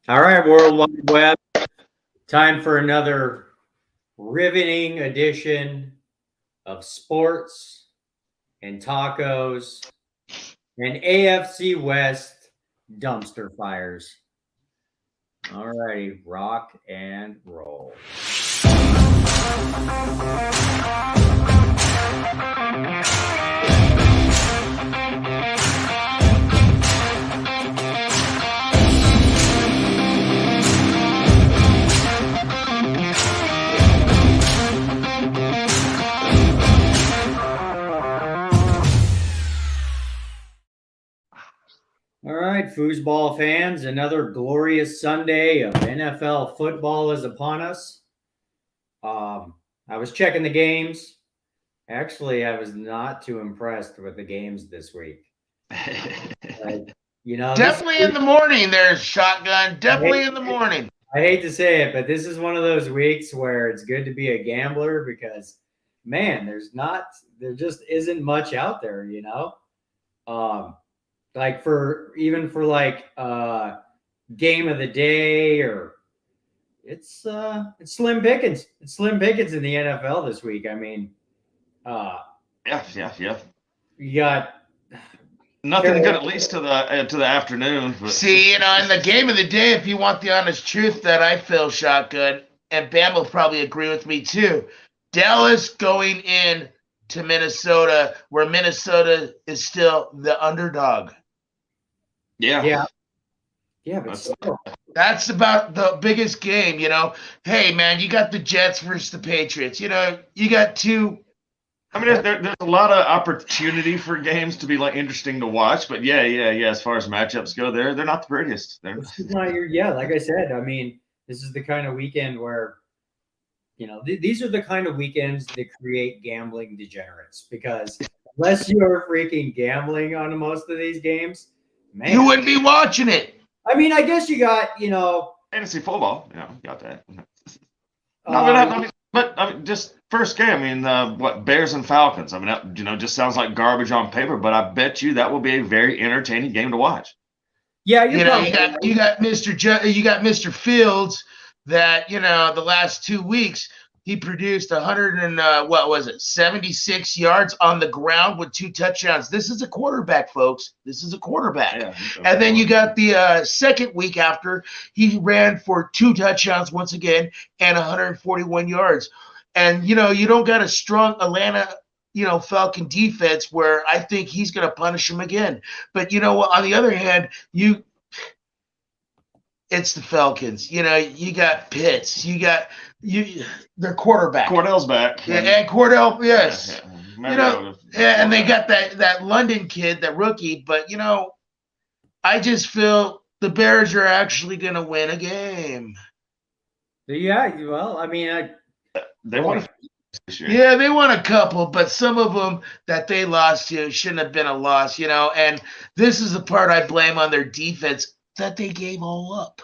All right, World Wide Web. Time for another riveting edition of sports and tacos and AFC West dumpster fires. All righty, rock and roll. All right, foosball fans, another glorious Sunday of NFL football is upon us. I was checking the games. Actually, I was not too impressed with the games this week. Like, Definitely in the morning there's shotgun. Definitely in the morning. I hate to say it, but this is one of those weeks where it's good to be a gambler because, man, there just isn't much out there. Like for game of the day or it's slim pickings. It's slim pickings in the NFL this week. I mean, Yeah. you got Nothing good, at least to the afternoon. But. See, in the game of the day, if you want the honest truth that I feel, shotgun, and Bam will probably agree with me too. Dallas going in to Minnesota, where Minnesota is still the underdog. yeah, but still. That's about the biggest game, Hey, man, you got the Jets versus the Patriots. You got two. I mean, there's a lot of opportunity for games to be interesting to watch, but yeah. As far as matchups go, they're not the prettiest. Like I said, I mean, this is the kind of weekend where, these are the kind of weekends that create gambling degenerates because unless you're freaking gambling on most of these games, man, you wouldn't be watching it. I mean, I guess you got, fantasy football, got that. But just first game. I mean, Bears and Falcons. I mean, that, just sounds like garbage on paper, but I bet you that will be a very entertaining game to watch. Yeah, you got Mr. Fields that the last 2 weeks he produced 76 yards on the ground with 2 touchdowns. This is a quarterback, folks. This is a quarterback. Yeah, and then you got the second week after he ran for 2 touchdowns once again and 141 yards. And you don't got a strong Atlanta Falcon defense where I think he's going to punish him again. But on the other hand, it's the Falcons. You got Pitts. Their quarterback. Cordell's back. Yeah, and Cordell, yes. Yeah. And they got that London kid, that rookie. But I just feel the Bears are actually going to win a game. Yeah, well, I mean, they won this year. Yeah, they won a couple, but some of them that they lost to shouldn't have been a loss, And this is the part I blame on their defense, that they gave all up.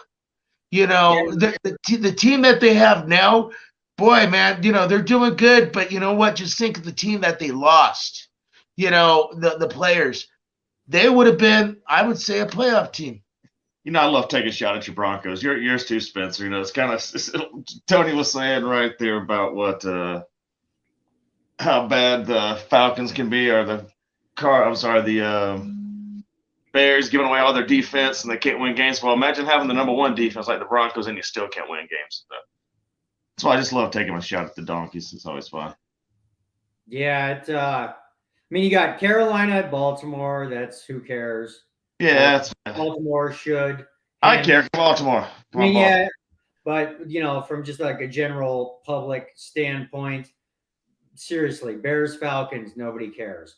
The team that they have now, boy, man, they're doing good, but you know what? Just think of the team that they lost. The players. They would have been, I would say, a playoff team. I love taking a shot at your Broncos. Yours too, Spencer. It's kind of Tony was saying right there about how bad the Falcons can be, or the Bears giving away all their defense and they can't win games. Well, imagine having the number 1 defense like the Broncos and you still can't win games. That's why I just love taking a shot at the Donkeys. It's always fun. Yeah, I mean, you got Carolina at Baltimore. That's who cares. Yeah, Baltimore should. I care. Baltimore. Yeah, but from just like a general public standpoint, seriously, Bears, Falcons, nobody cares.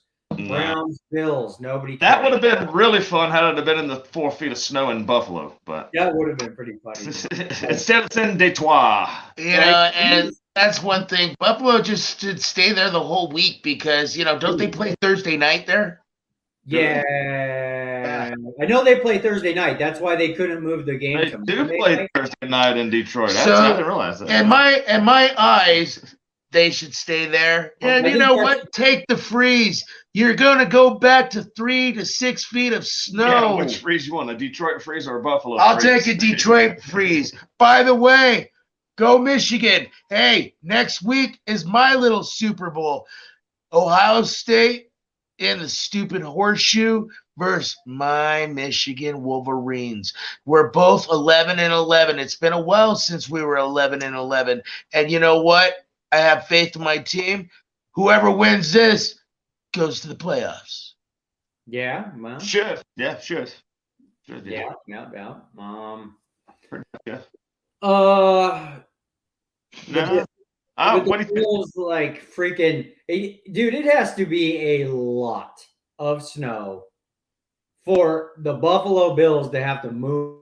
Browns, Bills, nobody cares. That would have been really fun had it been in the 4 feet of snow in Buffalo, but that would have been pretty funny. Instead, it's in Detroit. And that's one thing. Buffalo just should stay there the whole week because don't they play Thursday night there? Yeah, I know they play Thursday night. That's why they couldn't move the game. They do play Thursday night in Detroit. I didn't realize that. In my eyes, they should stay there. Well, And I you think know that's- what? Take the freeze. You're going to go back to 3 to 6 feet of snow. Yeah, which freeze you want, a Detroit freeze or a Buffalo I'll freeze? take a Detroit freeze. By the way, go Michigan. Hey, next week is my little Super Bowl. Ohio State in the stupid horseshoe versus my Michigan Wolverines. We're both 11-11. It's been a while since we were 11-11. And you know what? I have faith in my team. Whoever wins this goes to the playoffs. Yeah, well, Should. Yeah, should. Should, yeah. yeah. Uh, No. But What the do you think? Bills, like freaking, dude, it has to be a lot of snow for the Buffalo Bills to have to move.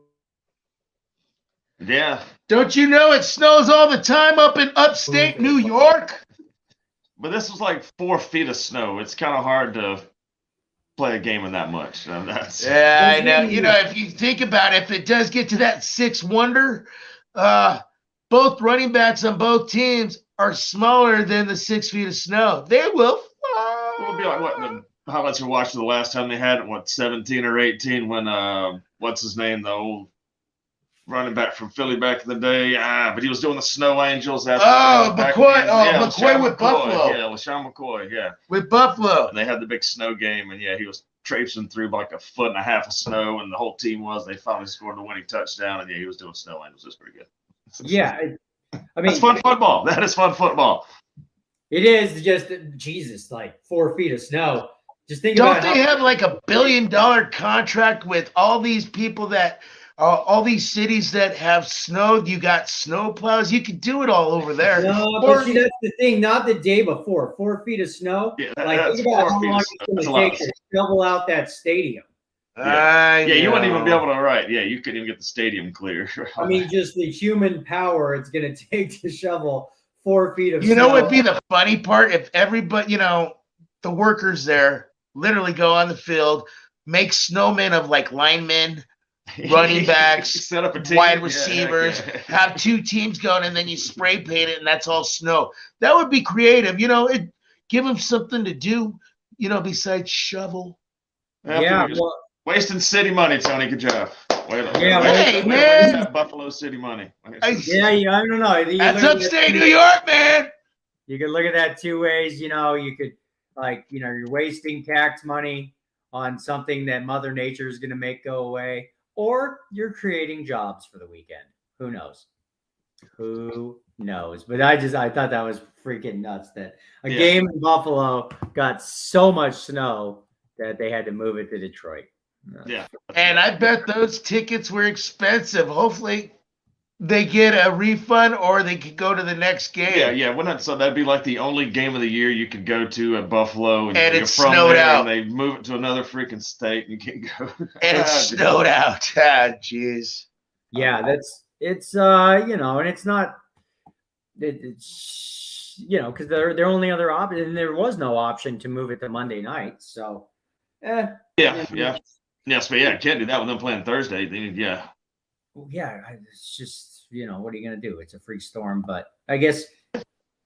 Yeah, Don't you know it snows all the time up in upstate New York? but this was like 4 feet of snow. It's kind of hard to play a game in that much. That's Yeah, I know. You know, if you think about it, if it does get to that 6 wonder, both running backs on both teams are smaller than the 6 feet of snow. They will fly. It would be like what the highlights we watched the last time they had it, what 17 or 18 when what's his name, the old running back from Philly back in the day. But he was doing the Snow Angels. McCoy. LaShawn McCoy with Buffalo. Yeah, LaShawn McCoy. Yeah, With Buffalo. and they had the big snow game, and yeah, he was traipsing through like 1.5 feet of snow, and the whole team was. They finally scored the winning touchdown, and yeah, he was doing Snow Angels. It's pretty good. Yeah, I mean, That's fun football. That is fun football. it is just Jesus, like 4 feet of snow. Just think Don't about they have like $1 billion contract with all these people that all these cities that have snow? You got snow plows. You could do it all over there. No, Or- but see, that's the thing. Not the day before. 4 feet of snow. Yeah, Like, that's think about 4 how feet of long snow. it's That's a going lot to of take to shovel out that stadium. I Yeah, you wouldn't even be know. able to write. Yeah, you couldn't even get the stadium clear. I mean, just the human power it's going to take to shovel 4 feet of You snow. know what'd be the funny part? If everybody, the workers there literally go on the field, make snowmen of like linemen, running backs, set up a team. wide Yeah, receivers, yeah. have 2 teams going, and then you spray paint it, and that's all snow. That would be creative. Give them something to do, besides shovel. Yeah, Just well, wasting city money, Tony. Good job. Hey, wait, man. that Buffalo City money. yeah, I don't know. You That's look at upstate that- New York, man. You could look at that 2 ways. You could, you're wasting tax money on something that Mother Nature is going to make go away, or you're creating jobs for the weekend. Who knows? Who knows? But I thought that was freaking nuts that a Yeah. game in Buffalo got so much snow that they had to move it to Detroit. Yeah. And I bet those tickets were expensive. Hopefully they get a refund or they could go to the next game. Yeah. So that'd be like the only game of the year you could go to at Buffalo, And you're it's from snowed there, out. and they move it to another freaking state, and you can't go. And it's snowed out. Ah, jeez. Yeah, it's and it's not it's because their only other option, and there was no option to move it to Monday night. So, Yeah. Yes, but yeah, can't do that with them playing Thursday. Yeah. It's just what are you gonna do? It's a freak storm, but I guess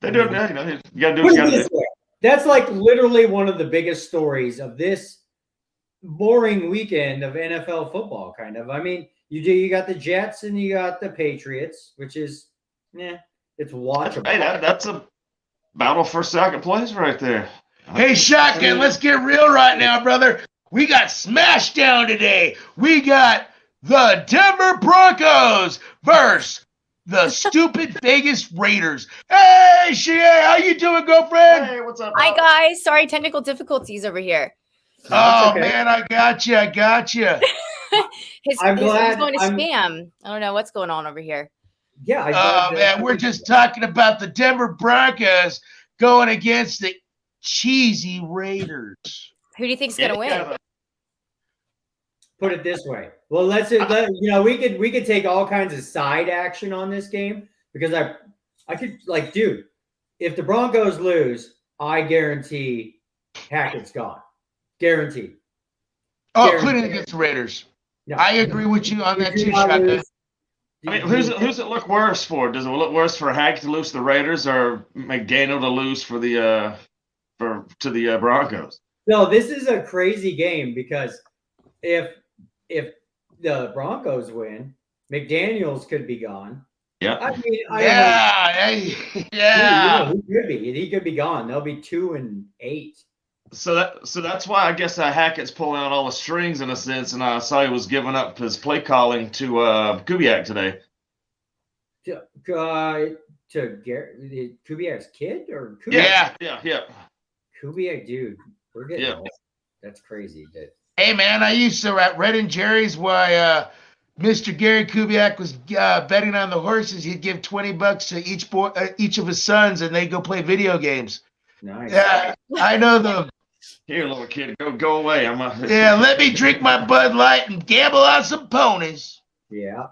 They do it. Yeah, you gotta do put what you it gotta this do. way, that's like literally one of the biggest stories of this boring weekend of NFL football. Kind of. I mean, you got the Jets and you got the Patriots, which is it's watchable. Hey, that's a battle for second place right there. Hey, Shotgun, let's get real right now, brother. We got smashed down today. We got the Denver Broncos versus the stupid Vegas Raiders. Hey, Shea, how you doing, girlfriend? Hey, what's up? Hi Bob? guys, sorry, technical difficulties over here. Oh, okay. man, I got you. He's I'm glad- going to I'm- spam. I don't know what's going on over here. Yeah. Oh, man, we're just talking about the Denver Broncos going against the cheesy Raiders. Who do you think's Yeah, going to win? yeah, put it this way. Well, we could take all kinds of side action on this game because I could dude, if the Broncos lose, I guarantee Hackett's gone. Guaranteed. Oh, Guaranteed. including against the Raiders. No. I agree with you on You that do too, not Shotgun. lose. I mean, who's it look worse for? Does it look worse for Hackett to lose to the Raiders or McDaniel to lose to the Broncos? No, this is a crazy game because if the Broncos win, McDaniels could be gone. Yeah. I mean, Yeah. he could be. He could be gone. They'll be 2-8. So that's why I guess Hackett's pulling out all the strings in a sense, and I saw he was giving up his play calling to Kubiak today. To Kubiak's kid or Yeah. Yeah. Kubiak, dude, we're getting Yeah. old. That's crazy. Hey, man, I used to at Red and Jerry's why Mr. Gary Kubiak was betting on the horses. He'd give $20 to each of his sons, and they'd go play video games. Nice. Yeah, I know them. Here, little kid, go away. Yeah, let me drink my Bud Light and gamble on some ponies. Yeah.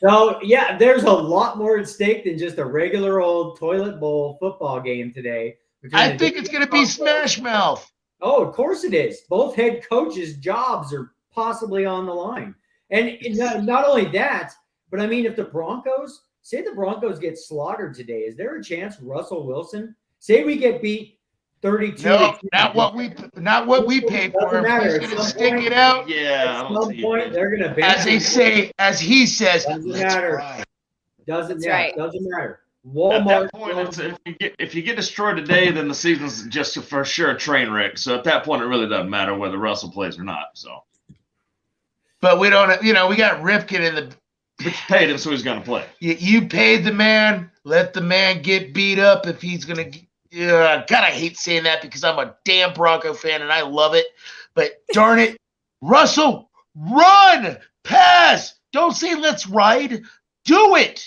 So yeah, there's a lot more at stake than just a regular old toilet bowl football game today. I think it's going to be Smash Mouth. Oh, of course it is. Both head coaches' jobs are possibly on the line. And not only that, but I mean, if the Broncos get slaughtered today, is there a chance Russell Wilson, say we get beat 32? No, not what we paid for him. Matter. He's going to stick it out. Yeah. At some point, they're going to As they say, as he says, Doesn't let's matter. ride. Doesn't That's matter. right. Doesn't matter. At Walmart. that point, if you get destroyed today, then the season's just for sure a train wreck. So at that point, it really doesn't matter whether Russell plays or not. So, But we don't, we got Ripken in the. but you paid him, so he's going to play. You paid the man. Let the man get beat up if he's gonna. God, I hate saying that because I'm a damn Bronco fan and I love it. But darn it, Russell, run, pass. Don't say let's ride. Do it.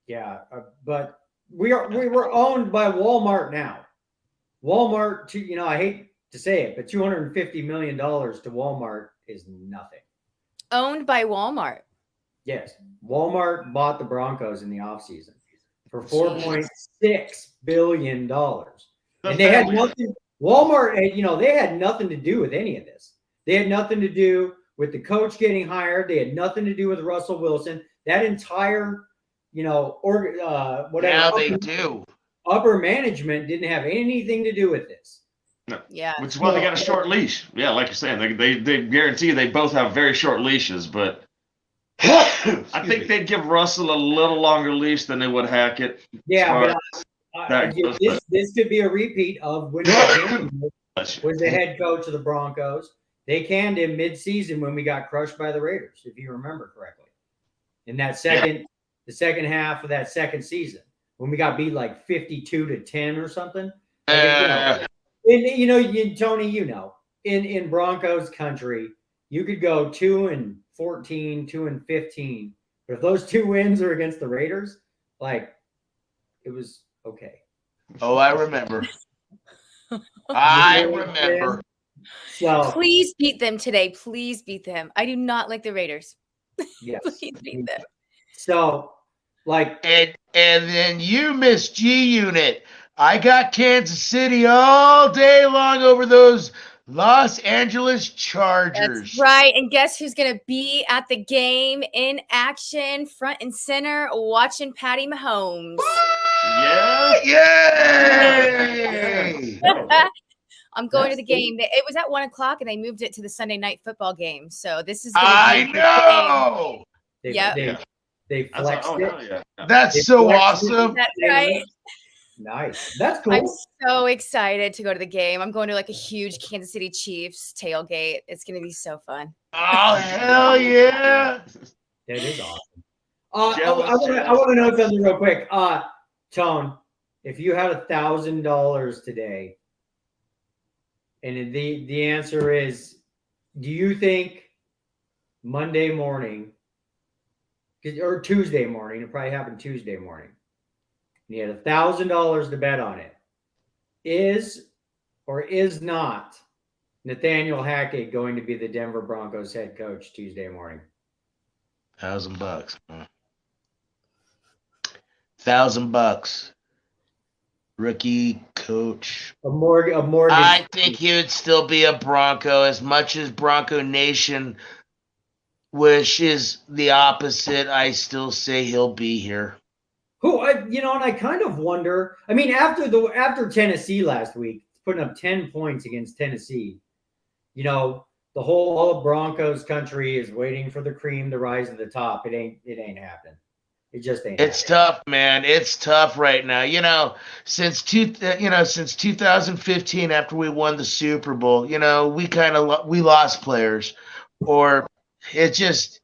Yeah, but we were owned by Walmart now. Walmart, I hate to say it, but $250 million to Walmart is nothing. Owned by Walmart. Yes, Walmart bought the Broncos in the offseason for $4.6 billion. And they had nothing. Walmart, they had nothing to do with any of this. They had nothing to do with the coach getting hired. They had nothing to do with Russell Wilson. That entire, whatever. Now they do. Upper management didn't have anything to do with this. Yeah. Which is why they got a short leash. Yeah, like you're saying, they guarantee they both have very short leashes, but I think they'd give Russell a little longer leash than they would Hackett. Yeah, but this could be a repeat of when McDaniel was the head coach of the Broncos. They canned him mid-season when we got crushed by the Raiders, if you remember correctly. In that the second half of that second season, when we got beat like 52-10 or something. Tony, in Broncos country, you could go 2-14, 2-15, but if those two wins are against the Raiders, it was okay. Oh, I remember. I remember. So Please beat them today. Please beat them. I do not like the Raiders. yes. Please beat them. So And then you miss G Unit. I got Kansas City all day long over those Los Angeles Chargers. That's right. And guess who's going to be at the game in action, front and center, watching Patty Mahomes? Yay! I'm going to the That's game. It was at 1:00 and they moved it to the Sunday night football game. So this is. I know. They flexed it. Yeah. That's so awesome. That's right. Nice. That's cool. I'm so excited to go to the game. I'm going to a huge Kansas City Chiefs tailgate. It's going to be so fun. Oh, hell yeah. That is awesome. I want to know something real quick. Tone, if you had $1,000 today, and the answer is, do you think Monday morning or Tuesday morning, it probably happened Tuesday morning, and you had $1,000 to bet on it, is or is not Nathaniel Hackett going to be the Denver Broncos head coach Tuesday morning? $1,000. $1,000. Rookie coach. A mortgage. I think he would still be a Bronco as much as Bronco Nation which is the opposite. I still say he'll be here. And I kind of wonder. I mean, after Tennessee last week, putting up 10 points against Tennessee, the whole all of Broncos country is waiting for the cream to rise to the top. It ain't happening. It just ain't. It's tough, man. It's tough right now. Since 2015, after we won the Super Bowl, we lost players, or it just,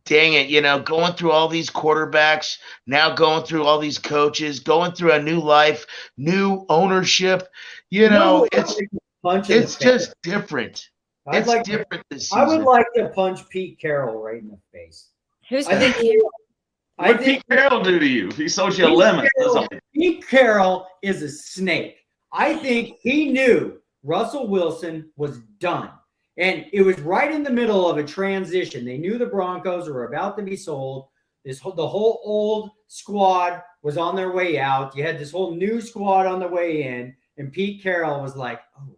dang it, going through all these quarterbacks, now going through all these coaches, going through a new life, new ownership. It's just different. It's different this season. I would like to punch Pete Carroll right in the face. Who's I think What did Pete Carroll do to you? He sold you a lemon. Pete Carroll is a snake. I think he knew Russell Wilson was done. And it was right in the middle of a transition. They knew the Broncos were about to be sold. The whole old squad was on their way out. You had this whole new squad on the way in. And Pete Carroll was like, oh,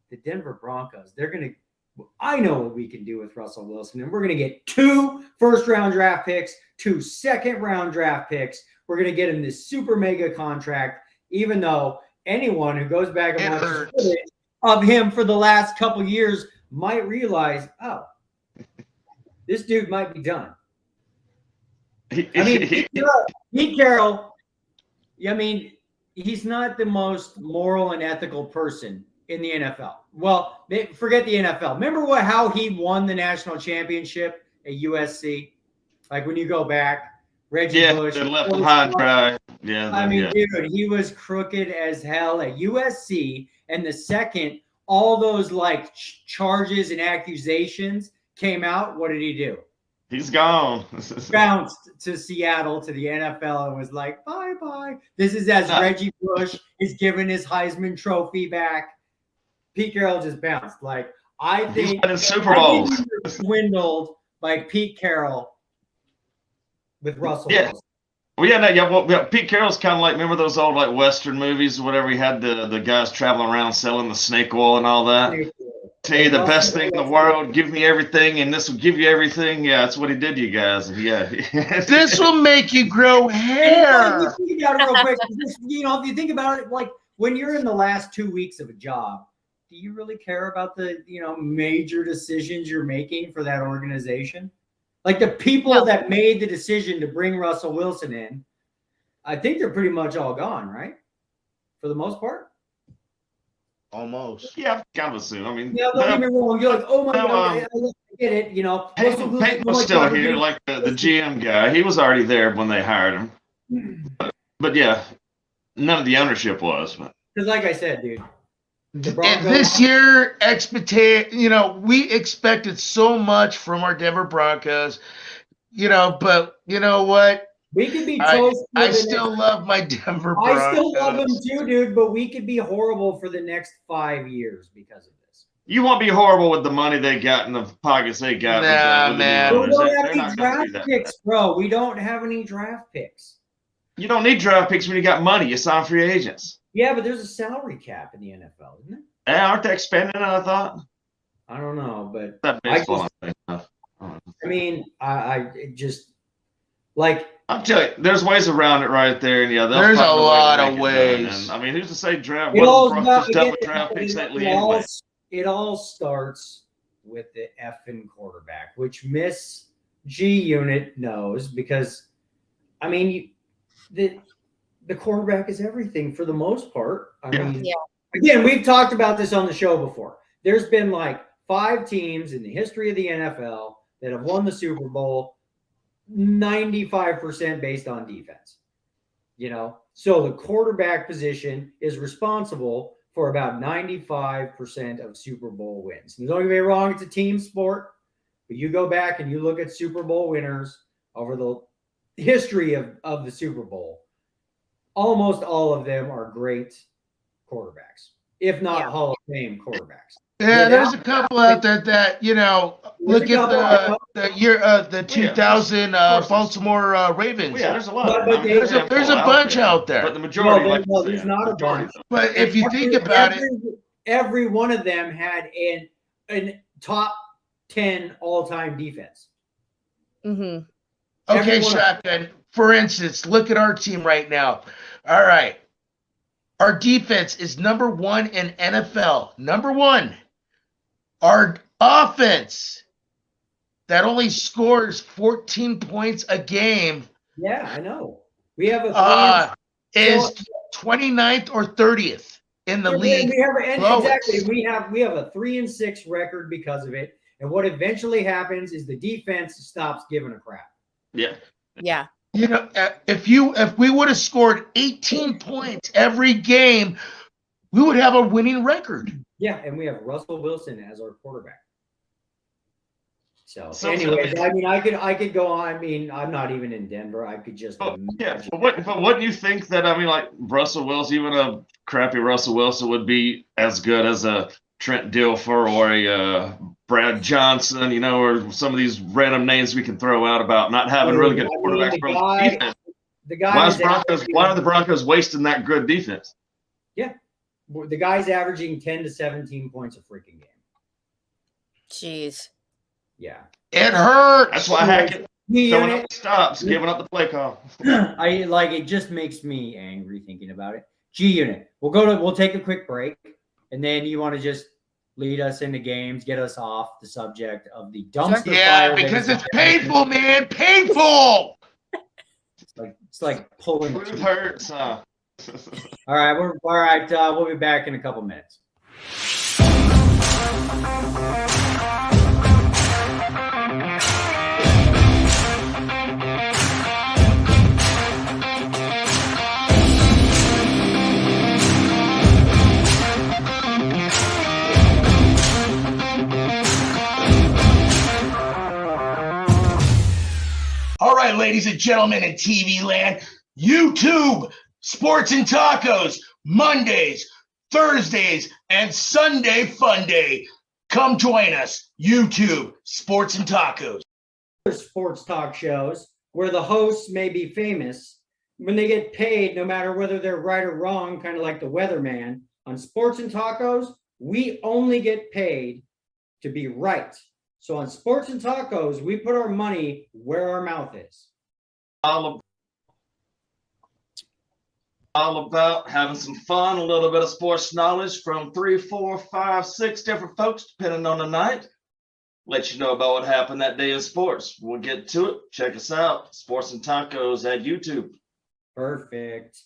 the Denver Broncos, I know what we can do with Russell Wilson. And we're going to get 2 first-round draft picks, 2 second-round draft picks. We're going to get him this super mega contract, even though anyone who goes back and watches footage of him for the last couple years might realize, oh, this dude might be done. Pete Carroll, he's not the most moral and ethical person in the NFL. Well, forget the NFL. Remember how he won the national championship at USC? Like when you go back, Reggie Bush. They left him high and dry. Yeah. Dude, he was crooked as hell at USC. And the second all those charges and accusations came out, what did he do? He's gone. Bounced to Seattle, to the NFL, and was like, bye-bye. This is as Reggie Bush is giving his Heisman Trophy back. Pete Carroll just bounced. I think he's Super Bowls. He was swindled by Pete Carroll with Russell Wilson. Well, Pete Carroll's kind of like, remember those old Western movies, whatever, he had the guys traveling around selling the snake oil and all that. Tell you the best thing in the world, give me everything, and this will give you everything. Yeah, that's what he did to you guys. Yeah. This will make you grow hair. If you think about it, when you're in the last 2 weeks of a job, do you really care about the major decisions you're making for that organization? The people that made the decision to bring Russell Wilson in, I think they're pretty much all gone, right? For the most part. Almost. Yeah, kind of assume. Don't get me wrong. You're like, oh my God, I get it. Peyton was still here, the GM guy. He was already there when they hired him. But yeah, none of the ownership was. Because like I said, dude. This year, we expected so much from our Denver Broncos, but you know what? We could be toast. I still love my Denver Broncos. I still love them too, dude, but we could be horrible for the next 5 years because of this. You won't be horrible with the money they got in the pockets they got. Nah, man. We don't have any draft picks, bro. We don't have any draft picks. You don't need draft picks when you got money. You sign free agents. Yeah, but there's a salary cap in the NFL, isn't it? Yeah, aren't they expanding it, I thought? I don't know, but that baseball I just I'm telling you, there's ways around it right there, and there's a lot of ways. Who's to say draft? It all starts with the effing quarterback, which Miss G Unit knows because, the quarterback is everything for the most part. Again, we've talked about this on the show before. There's been 5 teams in the history of the NFL that have won the Super Bowl 95% based on defense. So the quarterback position is responsible for about 95% of Super Bowl wins. And don't get me wrong, it's a team sport, but you go back and you look at Super Bowl winners over the history of the Super Bowl. Almost all of them are great quarterbacks, if not Hall of Fame quarterbacks. Yeah, there's a couple out there that look at the 2000 Baltimore Ravens. Well, yeah, there's a lot. There's a bunch out there, but the majority. There's not a bunch. But if you think about every one of them had a top 10 all-time defense. Mm-hmm. Okay, Everyone- Shotgun. For instance, look at our team right now. All right. Our defense is number 1 in NFL. Number 1. Our offense that only scores 14 points a game Yeah, I know. We have a is 29th or 30th in the league. We have, and lowest. exactly. We have a 3-6 record because of it. And what eventually happens is the defense stops giving a crap. Yeah. Yeah. You know, if we would have scored 18 points every game, we would have a winning record. Yeah, and we have Russell Wilson as our quarterback. So, So- anyways, I mean, I could go on. I mean, I'm not even in Denver. I could just Yeah, but wouldn't you think that, I mean, like Russell Wilson, even a crappy Russell Wilson would be as good as a Trent Dilfer or a Brad Johnson, you know, or some of these random names we can throw out about not having really good quarterbacks from the defense. The guy Why are the Broncos wasting that good defense? the guy's averaging 10 to 17 points a freaking game. Jeez. Yeah. It hurts. That's why Hackett Me throwing unit, up the stops, giving up the play call. I like it. Just makes me angry thinking about it. G Unit. We'll take a quick break, and then you want to just lead us into games, get us off the subject of the dumpster Yeah, fire. because it's painful, man. Painful. It's like pulling. It hurts, huh? All right, we'll be back in a couple minutes. All right, ladies and gentlemen in TV land, YouTube Sports and Tacos, Mondays, Thursdays, and Sunday Fun Day. Come join us, YouTube Sports and Tacos. Sports talk shows where the hosts may be famous when they get paid, no matter whether they're right or wrong, kind of like the weatherman. On Sports and Tacos, we only get paid to be right. So on Sports and Tacos, we put our money where our mouth is. All about having some fun, a little bit of sports knowledge from 3, 4, 5, 6 different folks, depending on the night. Let you know about what happened that day in sports. We'll get to it. Check us out. Sports and Tacos at YouTube. Perfect.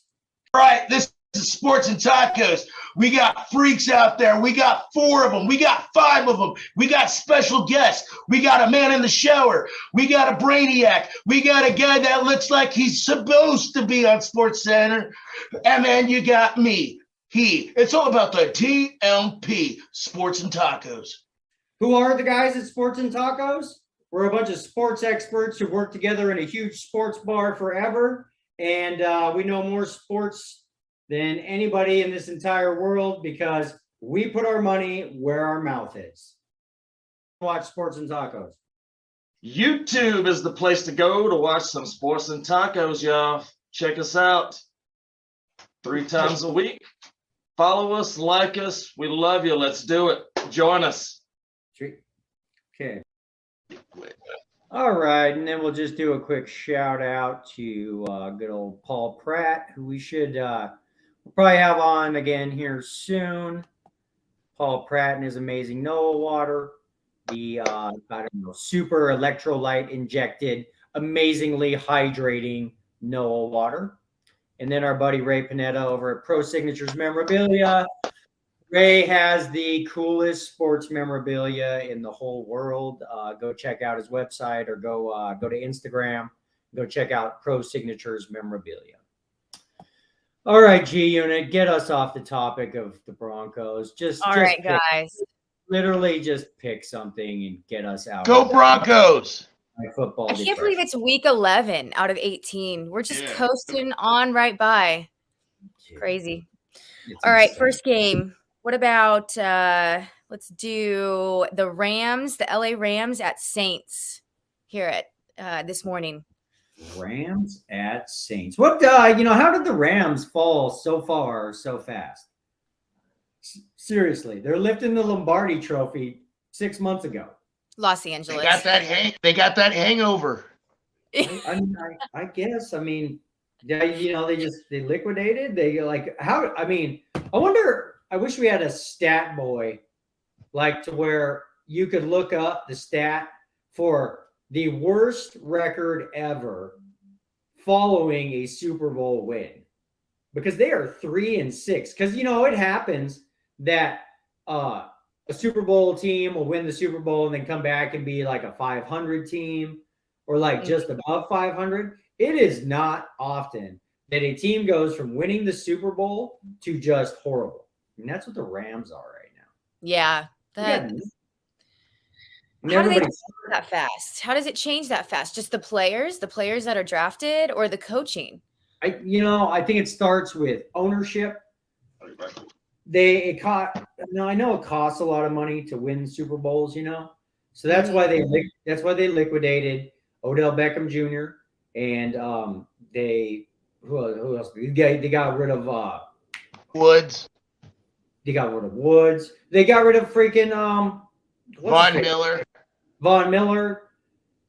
All right, this is Sports and Tacos. We got freaks out there. We got 4 of them. We got 5 of them. We got special guests. We got a man in the shower. We got a brainiac. We got a guy that looks like he's supposed to be on Sports Center. And then you got me. It's all about the TMP, Sports and Tacos. Who are the guys at Sports and Tacos? We're a bunch of sports experts who work together in a huge sports bar forever. And we know more sports than anybody in this entire world because we put our money where our mouth is. Watch Sports and Tacos. YouTube is the place to go to watch some Sports and Tacos, y'all. Check us out 3 times a week. Follow us, like us. We love you. Let's do it. Join us. Okay. All right, and then we'll just do a quick shout out to good old Paul Pratt, who we should we'll probably have on again here soon. Paul Pratt and his amazing Noah water, the super electrolyte injected, amazingly hydrating Noah water, and then our buddy Ray Panetta over at Pro Signatures Memorabilia. Ray has the coolest sports memorabilia in the whole world. Go check out his website or go to Instagram. Go check out Pro Signatures Memorabilia. All right, G Unit, get us off the topic of the Broncos. All right, guys. Literally just pick something and get us out. Go Broncos! Football. I can't believe it's week 11 out of 18. We're just Yeah. coasting on right by. Crazy. It's All right, insane. first game. What about let's do the Rams, the LA Rams at Saints here at this morning. Rams at Saints. What how did the Rams fall so far so fast? Seriously, they're lifting the Lombardi trophy 6 months ago. Los They Angeles. got that they got that hangover. I guess. I mean, yeah, they liquidated. They like how? I mean, I wonder. I wish we had a stat boy, like to where you could look up the stat for the worst record ever following a Super Bowl win, because they are 3-6. Because it happens that a Super Bowl team will win the Super Bowl and then come back and be like a 500 team or like just above 500. It is not often that a team goes from winning the Super Bowl to just horrible. And that's what the Rams are right now. Yeah. Yeah. How do they change that fast? How does it change that fast? Just the players that are drafted, or the coaching? I think it starts with ownership. I know it costs a lot of money to win Super Bowls, so that's why they liquidated Odell Beckham Jr. and who else? They got rid of Woods. They got rid of Woods. They got rid of freaking Von Miller.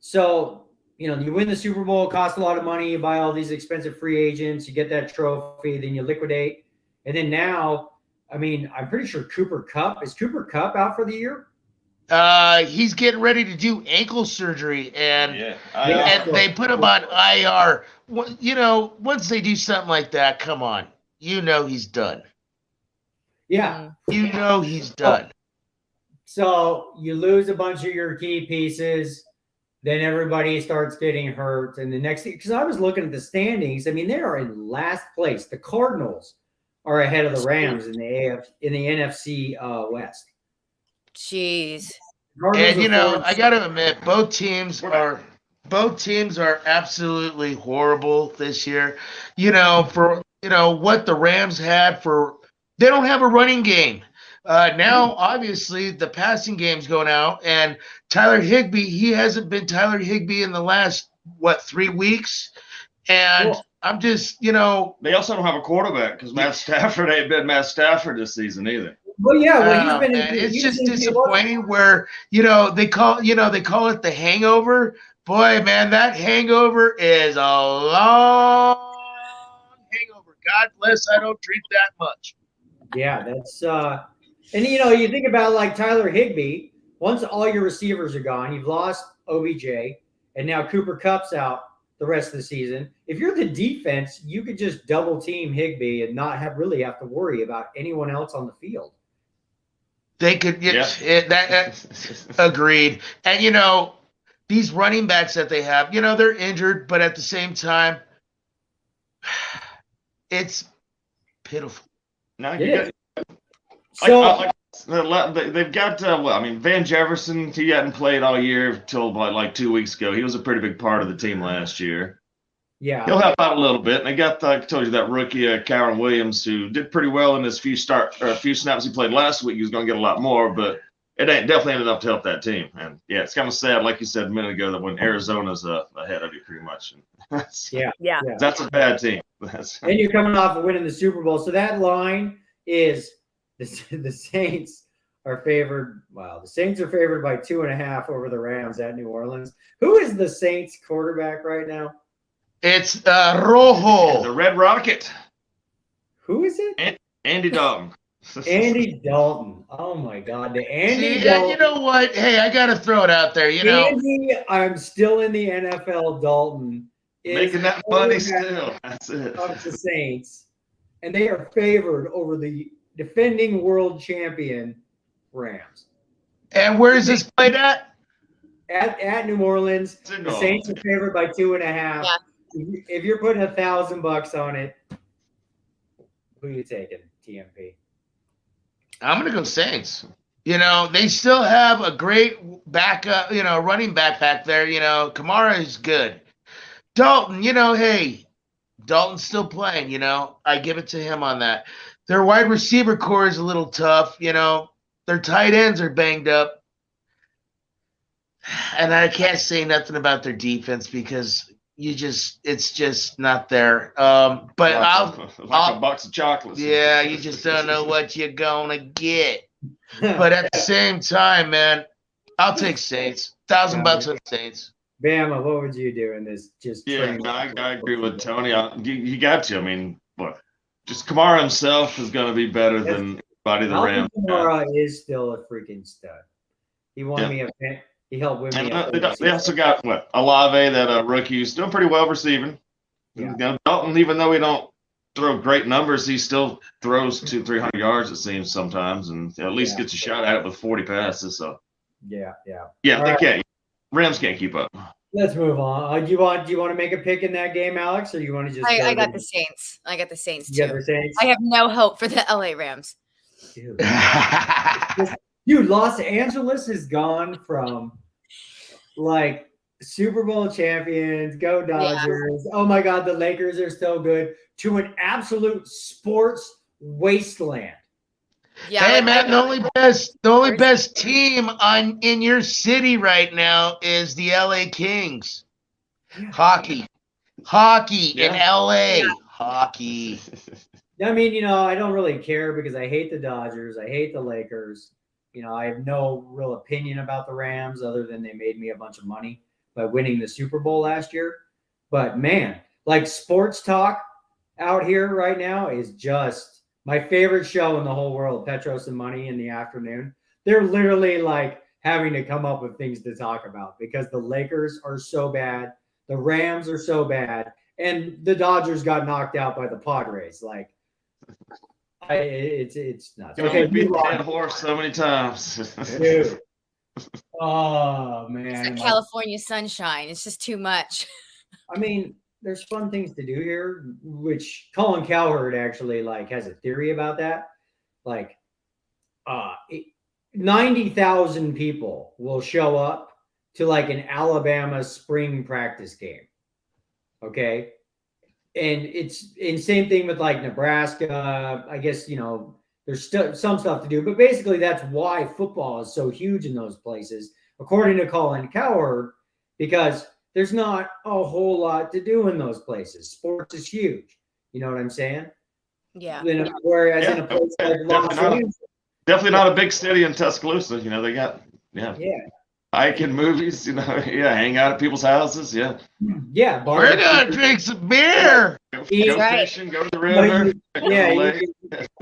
So, you win the Super Bowl, it costs a lot of money, you buy all these expensive free agents, you get that trophy, then you liquidate. And then now, I mean, I'm pretty sure Cooper Kupp. Is Cooper Kupp out for the year? He's getting ready to do ankle surgery, and they put him on IR. Once they do something like that, come on. He's done. Yeah. He's done. So you lose a bunch of your key pieces, then everybody starts getting hurt. And the next thing, because I was looking at the standings, I mean, they are in last place. The Cardinals are ahead of the Rams in the NFC West. Jeez. And I got to admit, both teams are absolutely horrible this year. For what the Rams had they don't have a running game. Now, obviously, the passing game's going out, and Tyler Higbee, he hasn't been Tyler Higbee in the last, 3 weeks? And I'm just, They also don't have a quarterback because Matt Stafford ain't been Matt Stafford this season either. Well, yeah, it's just disappointing where, they call it the hangover. Boy, man, that hangover is a long hangover. God bless, I don't drink that much. Yeah, that's and you think about like Tyler Higbee, once all your receivers are gone, you've lost OBJ, and now Cooper Kupp's out the rest of the season. If you're the defense, you could just double team Higbee and not really have to worry about anyone else on the field. They could that agreed. And these running backs that they have, they're injured, but at the same time, it's pitiful. Now they've got Van Jefferson. He hadn't played all year till like 2 weeks ago. He was a pretty big part of the team last year. Yeah, he'll help out a little bit. And they got, I told you, that rookie Kyren Williams, who did pretty well in his few snaps he played last week. He was going to get a lot more, but it ain't definitely enough to help that team. And yeah, it's kind of sad, like you said a minute ago, that when Arizona's ahead of you pretty much. Yeah. That's a bad team. And you're coming off of winning the Super Bowl, so that line is the Saints are favored. Wow, the Saints are favored by 2.5 over the Rams at New Orleans. Who is the Saints quarterback right now? It's Rojo. The Red Rocket. Who is it? Andy Dalton. Andy Dalton. Oh my God, the Andy Dalton. You know what? Hey, I got to throw it out there. Andy, I'm still in the NFL. Dalton is making that money still. That's it. Of the Saints, and they are favored over the defending world champion Rams. And where is this played at? At New Orleans. The Saints are favored by 2.5. Yeah. If you're putting $1,000 on it, who are you taking, TMP? I'm going to go Saints. They still have a great backup, running back there. Kamara is good. Dalton, hey, Dalton's still playing, I give it to him on that. Their wide receiver core is a little tough, their tight ends are banged up. And I can't say nothing about their defense because it's just not there. But a box of chocolates. Yeah, you just don't know what you're gonna get. But at the same time, man, I'll take Saints. $1,000 on Saints. Bama, what would you do in this? Just Yeah, train no, I agree with Tony. You got to. I mean, what? Just Kamara himself is going to be better than anybody the Alvin Rams. Kamara is still a freaking stud. He won me a he helped win me. They also got what Olave, that rookie, who's doing pretty well receiving. Yeah. Dalton, even though he don't throw great numbers, he still throws 200-300 yards, it seems sometimes, and at least gets a shot at it with 40 passes. So yeah. They can't. Rams can't keep up. Let's move on. Do you want to make a pick in that game, Alex, or you want to just? I got the Saints. I got the Saints too. You got the Saints? I have no hope for the LA Rams. Dude, Los Angeles has gone from like Super Bowl champions, go Dodgers. Oh my God, the Lakers are so good, to an absolute sports wasteland. Yeah, hey man, the only best team in your city right now is the LA Kings. Hockey in LA. Yeah. Hockey. I mean, I don't really care because I hate the Dodgers. I hate the Lakers. I have no real opinion about the Rams other than they made me a bunch of money by winning the Super Bowl last year. But man, like sports talk out here right now is just my favorite show in the whole world, Petros and Money in the afternoon. They're literally like having to come up with things to talk about because the Lakers are so bad. The Rams are so bad. And the Dodgers got knocked out by the Padres. Like, it's nuts. Okay, beat that horse so many times. Dude. Oh, man. It's like California sunshine. It's just too much. I mean, there's fun things to do here, which Colin Cowherd actually has a theory about that. 90,000 people will show up to an Alabama spring practice game. Okay. And it's same thing with Nebraska. I guess, there's still some stuff to do, but basically that's why football is so huge in those places, according to Colin Cowherd, because there's not a whole lot to do in those places. Sports is huge. You know what I'm saying? Yeah. Whereas in a place like Los Angeles. Definitely not a big city in Tuscaloosa. They got, Ike and movies, hang out at people's houses. Yeah. Yeah. We're going to drink some beer. Go fishing, go to the river.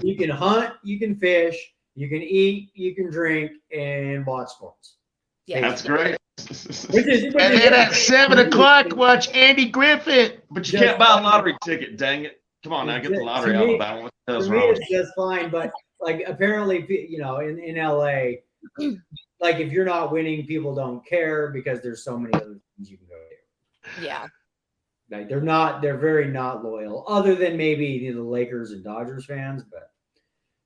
You can hunt, you can fish, you can eat, you can drink, and watch sports. Yeah. That's great. And then at 7 o'clock, watch Andy Griffith. But you can't buy a lottery ticket, dang it. Come on now, get the lottery out of that one. For me, it's just fine. But apparently, in LA, if you're not winning, people don't care because there's so many other things you can go do. Yeah. They're very not loyal, other than maybe the Lakers and Dodgers fans, but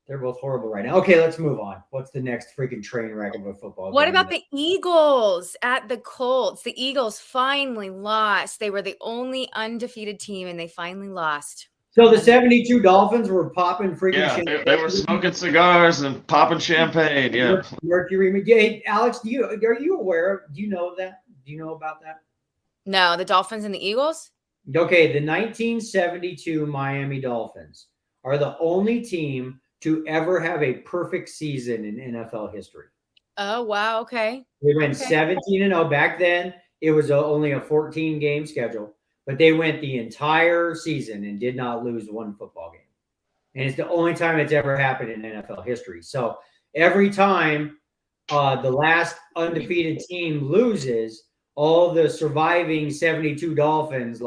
they're both horrible right now. Okay, let's move on. What's the next freaking train wreck of a football game? What about the Eagles at the Colts? The Eagles finally lost. They were the only undefeated team, and they finally lost. So the 72 Dolphins were popping freaking champagne. They were smoking cigars and popping champagne. Yeah. Mercury. Hey, Alex, are you aware? Do you know that? Do you know about that? No, the Dolphins and the Eagles? Okay, the 1972 Miami Dolphins are the only team to ever have a perfect season in NFL history. Oh, wow. Okay. They went 17-0. Back then, it was only a 14-game schedule, but they went the entire season and did not lose one football game. And it's the only time it's ever happened in NFL history. So every time the last undefeated team loses, all the surviving 72 Dolphins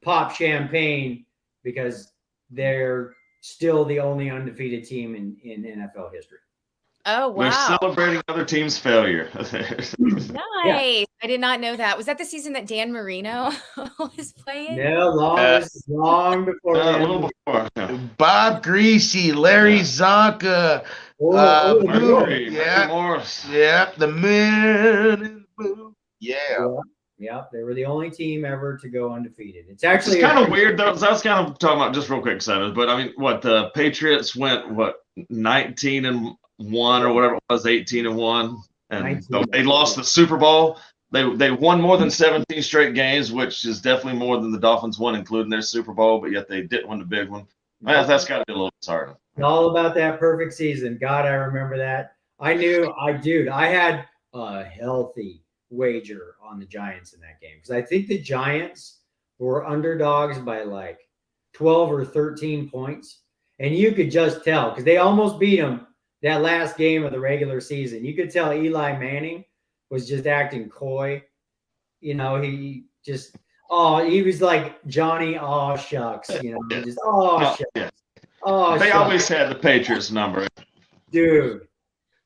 pop champagne because they're still the only undefeated team in NFL history. Oh, wow. They're celebrating other teams' failure. Nice. Yeah. I did not know that. Was that the season that Dan Marino was playing? No, long before. A little before. Bob Greasy, Larry Zonka. Murray, yeah. Morris. Yeah, the man in the boot. Yeah, they were the only team ever to go undefeated. It's actually kind of weird though. So I was kind of talking about just real quick, Simon. But I mean, the Patriots went 19-1 or whatever it was, 18-1, and they lost the Super Bowl. They won more than 17 straight games, which is definitely more than the Dolphins won, including their Super Bowl. But yet they didn't win the big one. That's got to be a little disheartening. All about that perfect season. God, I remember that. I had a healthy wager on the Giants in that game because I think the Giants were underdogs by like 12 or 13 points. And you could just tell because they almost beat them that last game of the regular season. You could tell Eli Manning was just acting coy. He just, he was like Johnny, shucks, just, shucks. Yeah. Oh, They shucks. always had the Patriots number. Dude.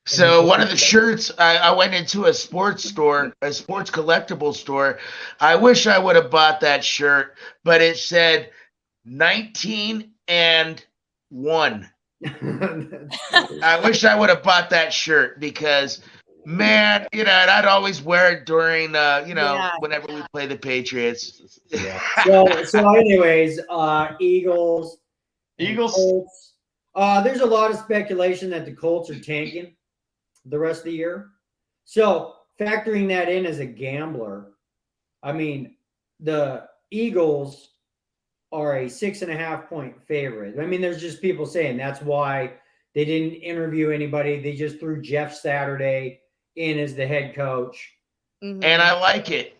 So one of the shirts, I went into a sports store, a sports collectible store. I wish I would have bought that shirt, but it said 19-1. I wish I would have bought that shirt because, man, and I'd always wear it during, whenever we play the Patriots. Yeah. So anyways, Eagles. Colts. There's a lot of speculation that the Colts are tanking the rest of the year. So factoring that in as a gambler, I mean, the Eagles are a 6.5 point favorite. I mean, there's just people saying that's why they didn't interview anybody. They just threw Jeff Saturday in as the head coach. Mm-hmm. And I like it.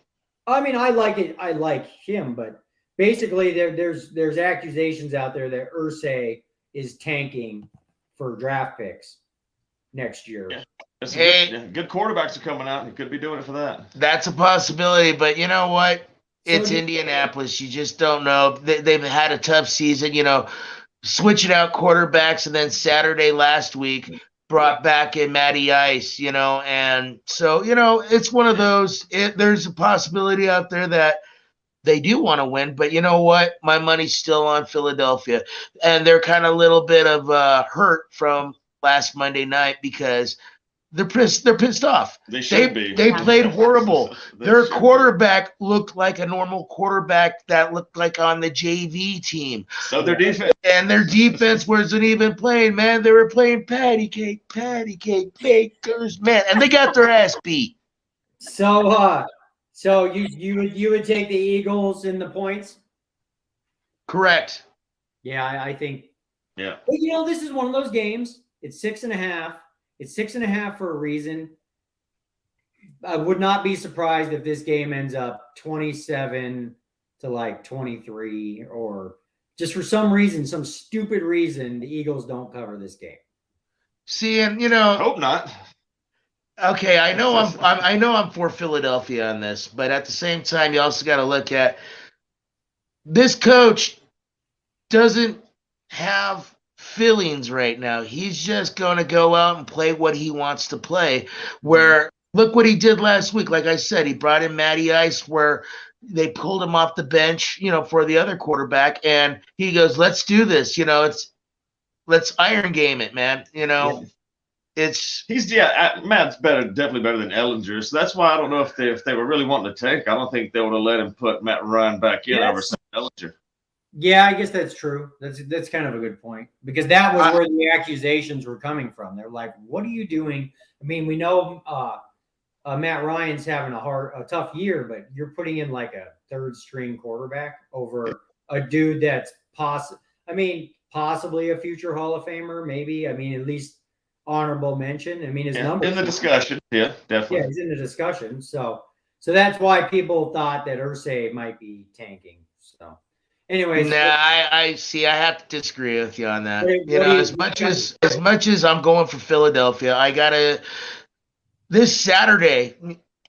I mean, I like it. I like him, but basically there's accusations out there that Irsay is tanking for draft picks next year. Yeah. Good quarterbacks are coming out. He could be doing it for that. That's a possibility, but you know what? It's Indianapolis. You just don't know. They've had a tough season, switching out quarterbacks, and then Saturday last week brought back in Matty Ice, and so, it's one of those. There's a possibility out there that they do want to win, but you know what? My money's still on Philadelphia, and they're kind of a little bit of hurt from last Monday night because they're pissed off. They should be. They played horrible. Their quarterback looked like a normal quarterback that looked like on the JV team. So their defense. And their defense wasn't even playing, man. They were playing patty cake, bakers, man. And they got their ass beat. So you would take the Eagles in the points? Correct. Yeah, I think. Yeah. But this is one of those games. It's 6.5. It's 6.5 for a reason. I would not be surprised if this game ends up 27 to like 23, or just for some reason, some stupid reason, the Eagles don't cover this game. See, and hope not. Okay, I know I'm for Philadelphia on this, but at the same time, you also got to look at this coach doesn't have feelings right now. He's just going to go out and play what he wants to play. Where look what he did last week. Like I said, he brought in Matty Ice, where they pulled him off the bench, for the other quarterback, and he goes, "Let's do this." Let's iron game it, man. Yeah. Matt's definitely better than Ellinger. So that's why I don't know if they were really wanting to tank. I don't think they would have let him put Matt Ryan back in over Ellinger. Yeah, I guess that's true. That's kind of a good point, because that was where the accusations were coming from. They're like, "What are you doing?" I mean, we know Matt Ryan's having a tough year, but you're putting in like a third string quarterback over a dude that's possibly a future Hall of Famer, maybe. I mean, at least honorable mention. I mean, his numbers in the discussion. Yeah, definitely. Yeah, he's in the discussion. So that's why people thought that Irsay might be tanking. So. Anyways, I see. I have to disagree with you on that. As much as I'm going for Philadelphia, I gotta. This Saturday,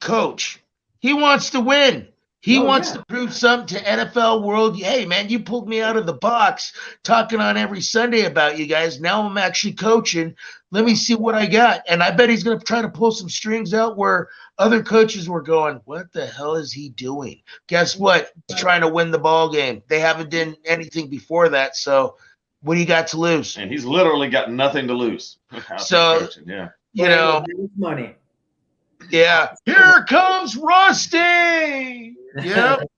coach, he wants to win. He wants to prove something to NFL world. Hey, man, you pulled me out of the box talking on every Sunday about you guys. Now I'm actually coaching. Let me see what I got. And I bet he's going to try to pull some strings out where other coaches were going, what the hell is he doing? Guess what? He's trying to win the ball game. They haven't done anything before that. So what do you got to lose? And he's literally got nothing to lose. So, money. Yeah. Here comes Rusty. Yep.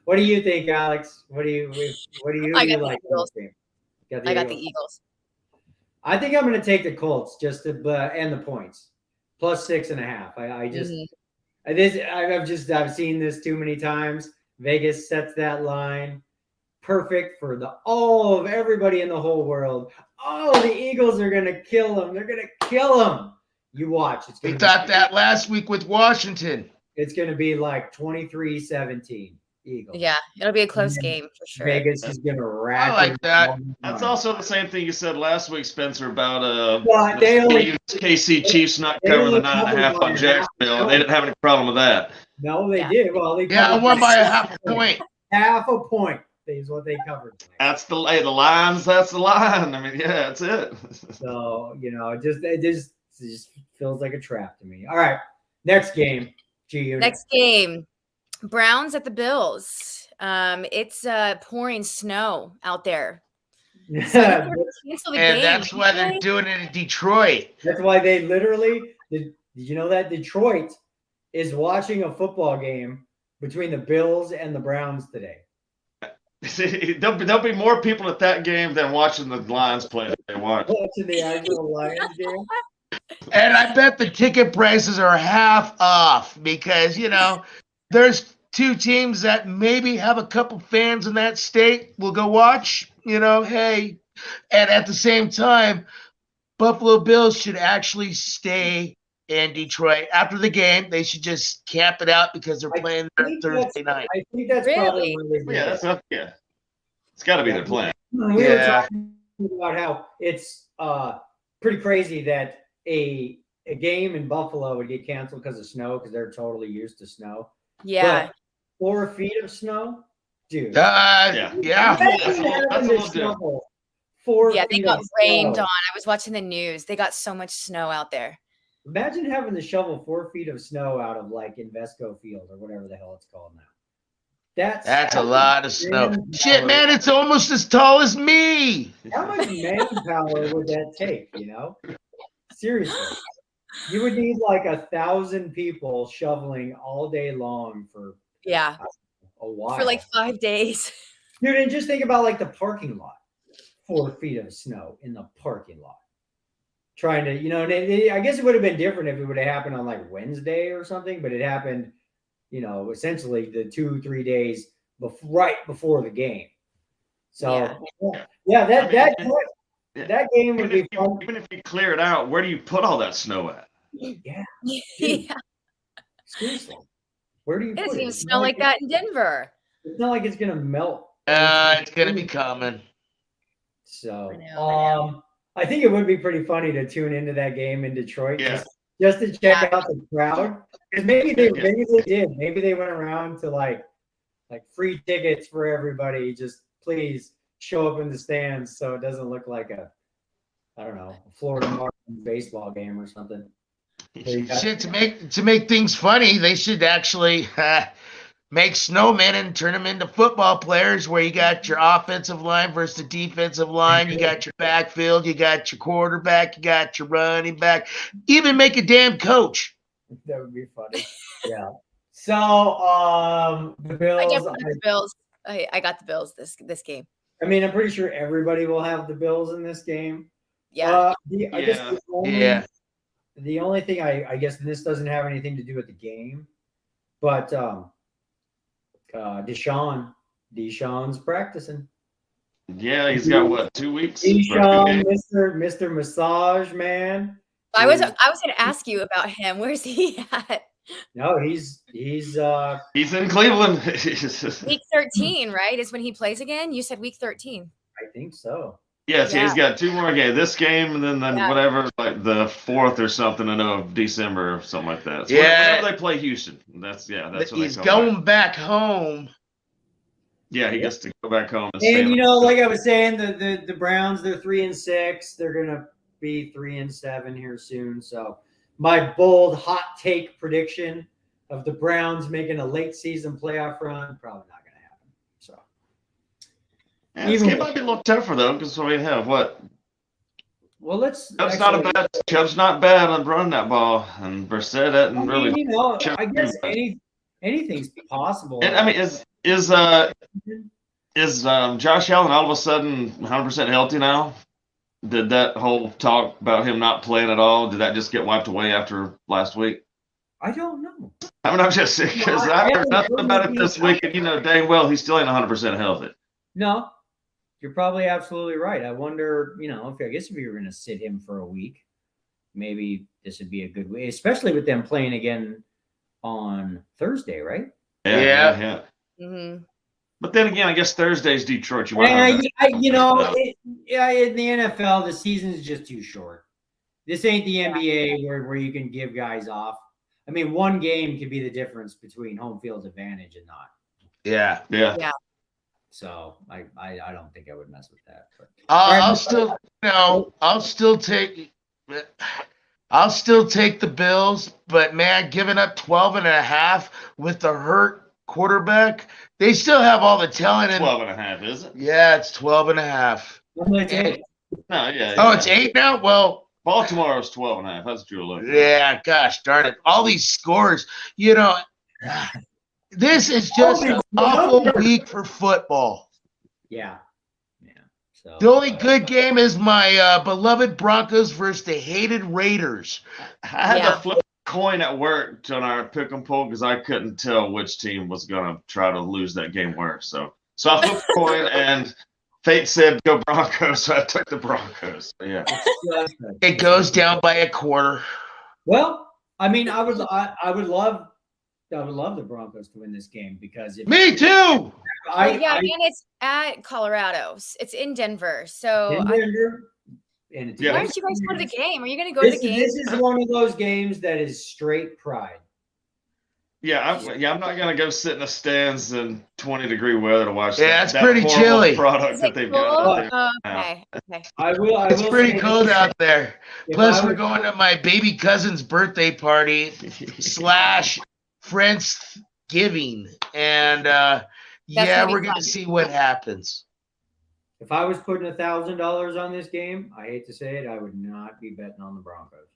What do you think, Alex? What do you I got like? I got the Eagles. I think I'm going to take the Colts just to and the points plus 6.5. I've seen this too many times. Vegas sets that line perfect for all of everybody in the whole world. Oh, the Eagles are going to kill them. They're going to kill them. You watch. We thought that last week with Washington. It's going to be like 23-17 Eagles. Yeah, it'll be a close game for sure. Vegas is going to rack. I like that. That's also the same thing you said last week, Spencer, about they the KC Chiefs not covering the 9.5 on Jacksonville. They didn't have any problem with that. No, they did. Well, they I won by a half a point. Half a point is what they covered. That's the lines. That's the line. I mean, yeah, that's it. So it just feels like a trap to me. All right, next game. Next game, Browns at the Bills. It's pouring snow out there. So And that's why they're doing it in Detroit. That's why they literally did you know that Detroit is watching a football game between the Bills and the Browns today? There'll be more people at that game than watching the Lions play that they watch. Watching the actual Lions game. And I bet the ticket prices are half off because, there's two teams that maybe have a couple fans in that state will go watch, hey. And at the same time, Buffalo Bills should actually stay in Detroit. After the game, they should just camp it out because they're playing there Thursday night. I think that's probably what they Yeah, it's got to be their plan. We were talking about how it's pretty crazy that a game in Buffalo would get canceled because of snow because they're totally used to snow. Yeah. But 4 feet of snow, dude. Yeah. That's a little different. 4 Yeah, feet they got of rained snow. on. I was watching the news. They got so much snow out there. Imagine having to shovel 4 feet of snow out of like Invesco Field or whatever the hell it's called now. That's a lot of snow. Shit, man, it's almost as tall as me. How much manpower would that take, Seriously. You would need like 1,000 people shoveling all day long for a while. For like 5 days. Dude, and just think about like the parking lot. 4 feet of snow in the parking lot. Trying to, and I guess it would have been different if it would have happened on like Wednesday or something, but it happened, essentially the 2-3 days right before the game. So that game would be fun. Even if you clear it out, where do you put all that snow at? Yeah. Yeah. Seriously. Where do you It put doesn't it? even It's smell not like that in Denver. It's not like it's gonna melt. It's going to be coming. So I know. I think it would be pretty funny to tune into that game in Detroit just to check out the crowd. Because maybe they did. Maybe they went around to like free tickets for everybody. Just please show up in the stands so it doesn't look like a Florida Marlins baseball game or something. Shit, to make things funny, they should actually make snowmen and turn them into football players where you got your offensive line versus the defensive line. You got your backfield, you got your quarterback, you got your running back. Even make a damn coach. That would be funny. Yeah. So the Bills. I definitely got the Bills. I got the Bills this game. I mean, I'm pretty sure everybody will have the Bills in this game. Yeah. I guess the only thing I guess this doesn't have anything to do with the game, but Deshaun's practicing. Yeah, he's got what, 2 weeks? Deshaun, Mr. Massage Man. I was going to ask you about him. Where's he at? No, he's in Cleveland. Week 13, right? Is when he plays again? You said week 13. I think so. Yes, he's got 2 more games. This game and then whatever, like the 4th or something of December or something like that. So whenever they play Houston. That's when he's going back home. Yeah, he gets to go back home. And like I was saying, the Browns, they're 3-6. They're gonna be 3-7 here soon. So my bold hot take prediction of the Browns making a late season playoff run, probably not gonna happen. So this game might be a little tougher though, because we have what? Well, Chubb's not bad on running that ball, and Brissett and really. I guess anything's possible. And, I mean, is Josh Allen all of a sudden 100% healthy now? Did that whole talk about him not playing at all, did that just get wiped away after last week? I don't know. I mean, I'm just saying, because I heard nothing about it this week, and dang well, he still ain't 100% healthy. No, you're probably absolutely right. I wonder, if you were going to sit him for a week, maybe this would be a good way, especially with them playing again on Thursday, right? Yeah. Mhm. But then again, I guess Thursday's Detroit. You might have And in the NFL, the season is just too short. This ain't the NBA where you can give guys off. I mean, one game could be the difference between home field advantage and not. Yeah. So I don't think I would mess with that. But I'll still take the Bills, but man, giving up 12.5 with the hurt quarterback, they still have all the talent. 12.5, is it? Yeah, it's 12.5. it's eight. No, yeah. Oh, it's 8 now? Well, Baltimore's 12.5. That's what you're looking at. yeah, gosh darn it. All these scores, this is just an awful week for football. Yeah. So The only good game is my beloved Broncos versus the hated Raiders. I had to flip a coin at work on our pick 'em poll because I couldn't tell which team was going to try to lose that game where. So I flipped a coin and fate said go Broncos, so I took the Broncos. Yeah. It goes down by a quarter. Well, I mean, I would love the Broncos to win this game because Me too. And it's at Colorado. It's in Denver. So in Denver, why don't you guys go to the game? Are you going to go to the game? This is one of those games that is straight pride. Yeah, I'm not gonna go sit in the stands in 20-degree weather to watch. Yeah, it's that pretty chilly. Product that they've got. Okay. I will. It's pretty cold out there. Plus, we're going to my baby cousin's birthday party / Friendsgiving, and we're gonna see what happens. If I was putting $1,000 on this game, I hate to say it, I would not be betting on the Broncos.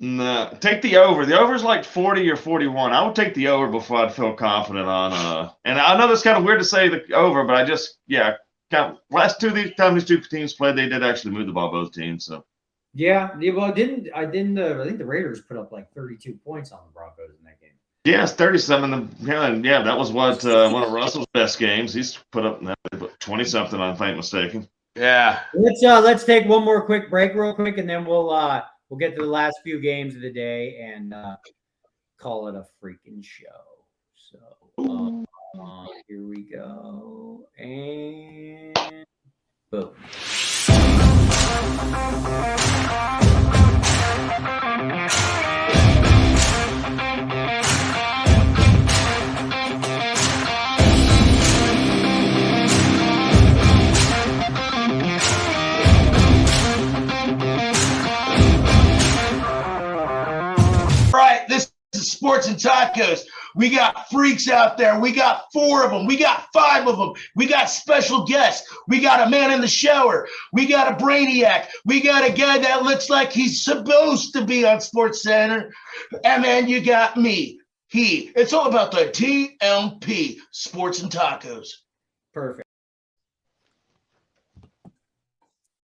No, take the over. The over is like 40 or 41. I would take the over before I'd feel confident on. And I know that's kind of weird to say the over, but I just last these two teams played, they did actually move the ball, both teams. So yeah. Well, I think the Raiders put up like 32 points on the Broncos in that game. Yeah, it's 30-something. Yeah, that was one of Russell's best games. He's put up 20-something, if I'm not mistaken. Yeah. Let's take one more quick break, real quick, and then we'll get to the last few games of the day and call it a freaking show. So here we go, and boom. Sports and Tacos. We got freaks out there. We got 4 of them. We got 5 of them. We got special guests. We got a man in the shower. We got a brainiac. We got a guy that looks like he's supposed to be on Sports Center. And then you got me. It's all about the TMP, Sports and Tacos. Perfect.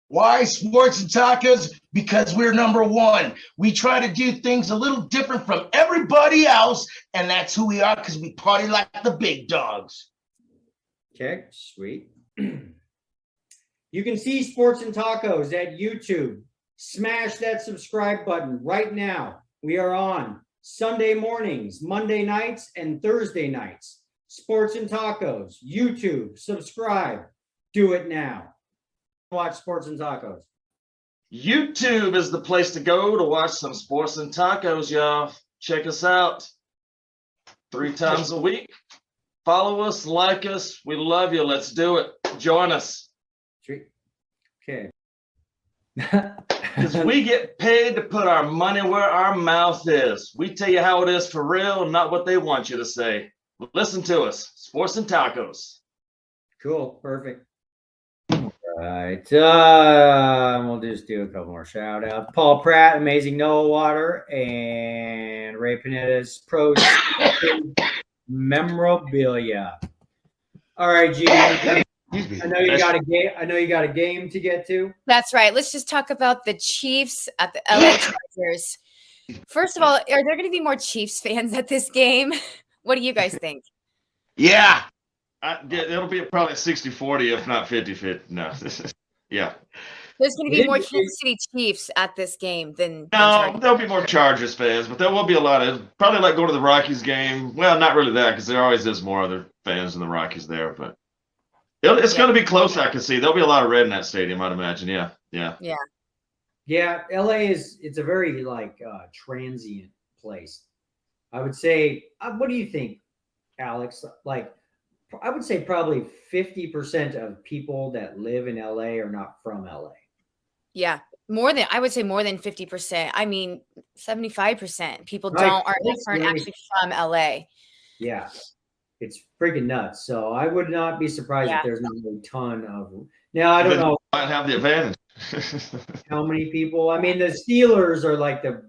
Why Sports and Tacos? Because we're number 1. We try to do things a little different from everybody else, and that's who we are because we party like the big dogs. Okay, sweet. You can see Sports and Tacos at YouTube. Smash that subscribe button right now. We are on Sunday mornings, Monday nights, and Thursday nights. Sports and Tacos, YouTube, subscribe. Do it now. Watch Sports and Tacos. YouTube is the place to go to watch some Sports and Tacos, y'all. Check us out 3 times a week. Follow us, like us. We love you. Let's do it. Join us. Sweet. Okay. Because we get paid to put our money where our mouth is. We tell you how it is for real, not what they want you to say. Listen to us. Sports and Tacos. Cool. Perfect. Right. We'll just do a couple more shout outs. Paul Pratt, Amazing Noah Water, and Ray Panetta's Pro Memorabilia. All right, G. I know you got a game. I know you got a game to get to. That's right. Let's just talk about the Chiefs at the LA Chargers. First of all, are there going to be more Chiefs fans at this game? What do you guys think? Yeah. It'll be probably 60-40, if not 50-50. No. Yeah. There's going to be more Kansas City Chiefs at this game than No, there'll be more Chargers fans, but there will be a lot of probably like going to the Rockies game. Well, not really that because there always is more other fans in the Rockies there, but it's going to be close. I can see there'll be a lot of red in that stadium. I'd imagine. Yeah, LA it's a very like transient place. I would say. What do you think, Alex? Like, I would say probably 50% of people that live in LA are not from LA. Yeah, I would say more than 50%. I mean, 75% people aren't actually from LA. Yeah, it's freaking nuts. So I would not be surprised if there's not a ton of. Now I don't know. Might have the advantage. How many people? I mean, the Steelers are like the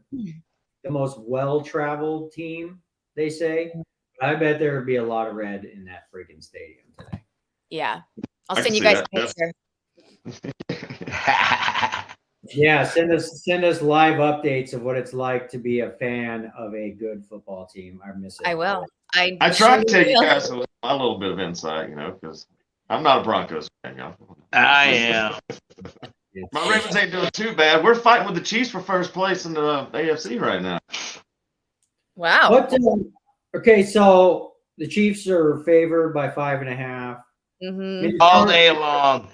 most well-traveled team, they say. I bet there would be a lot of red in that freaking stadium today. Yeah, I'll send you guys a picture. Yeah, send us live updates of what it's like to be a fan of a good football team. I miss it. I will. I tried to take you guys a little bit of insight, because I'm not a Broncos fan. I am. My Ravens ain't doing too bad. We're fighting with the Chiefs for first place in the AFC right now. Wow. What? Okay, so the Chiefs are favored by 5.5. Mm-hmm. All day long.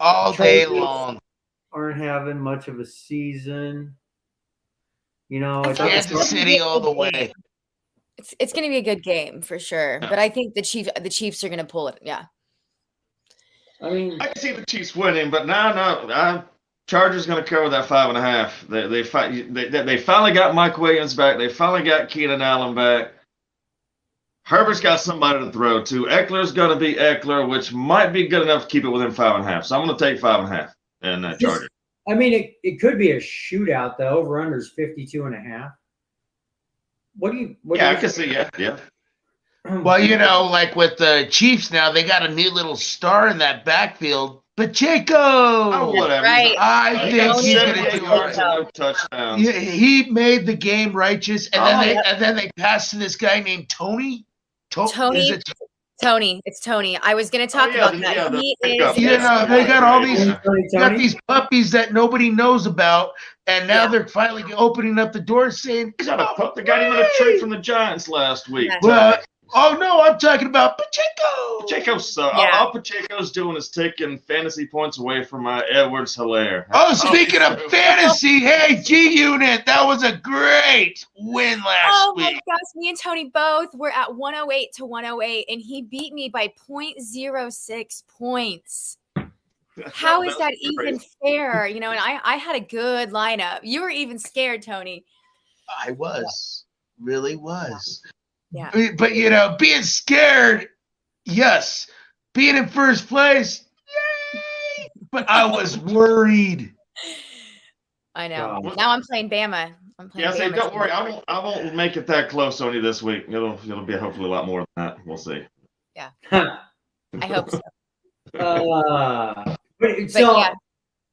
All day long. Aren't having much of a season. Kansas City all the way. It's going to be a good game for sure, but I think the Chiefs are going to pull it. Yeah. I mean, I can see the Chiefs winning, but no. Chargers going to cover that 5.5. They finally got Mike Williams back. They finally got Keenan Allen back. Herbert's got somebody to throw to. Eckler's going to be Eckler, which might be good enough to keep it within 5.5. So I'm going to take 5.5 and Chargers. I mean, it could be a shootout. The over/under is 52.5. I can see. Yeah. Well, like with the Chiefs now, they got a new little star in that backfield, Pacheco. Oh, whatever. Right. I think he's going to do no touchdowns. He made the game righteous, and then they passed to this guy named Tony. Tony. It's Tony. I was going to talk about that. They got all these puppies that nobody knows about, and now they're finally opening up the door saying, He's got a pup. They got him in a trade from the Giants last week. Well, oh no, I'm talking about Pacheco. All Pacheco's doing is taking fantasy points away from Edwards-Helaire. Oh, speaking of fantasy, hey, G-Unit, that was a great win last week. Oh my gosh, me and Tony both were at 108 to 108, and he beat me by 0.06 points. How is that even fair? And I had a good lineup. You were even scared, Tony. I was. Really was. Yeah. But, being scared, yes. Being in first place, yay. But I was worried. I know. Now I'm playing Bama. Don't worry. I won't make it that close on you this week. It'll be hopefully a lot more than that. We'll see. Yeah. I hope so. All